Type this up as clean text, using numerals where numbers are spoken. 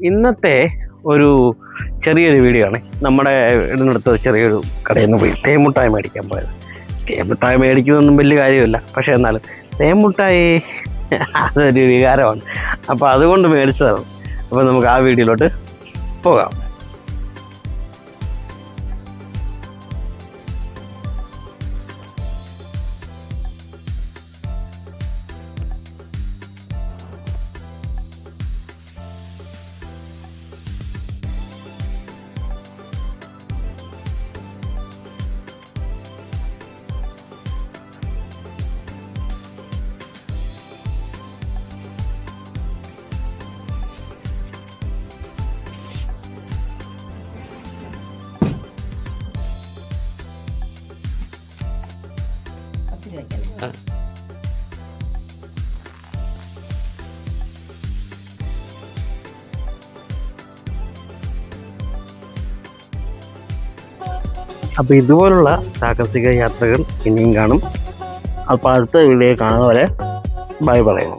ഇന്നത്തെ ഒരു ചെറിയൊരു വീഡിയോ ആണ്. നമ്മുടെ ഇതിനടുത്ത് ചെറിയൊരു കടയിൽ നിന്ന് പോയി തേമുട്ടായി മേടിക്കാൻ പോയത്. തേമുട്ടായി മേടിക്കുന്നതൊന്നും വലിയ കാര്യമില്ല, പക്ഷേ എന്നാലും തേമുട്ടായി അതൊരു വികാരമാണ്. അപ്പോൾ അതുകൊണ്ട് മേടിച്ചതാണ്. അപ്പോൾ നമുക്ക് ആ വീഡിയോയിലോട്ട് പോകാം. അപ്പോൾ ഇതുപോലുള്ള സാഹസിക യാത്രകൾ ഇനിയും കാണും. അപ്പോൾ അടുത്ത വീഡിയോ കാണുന്നവരെ ബൈ പറയുന്നു.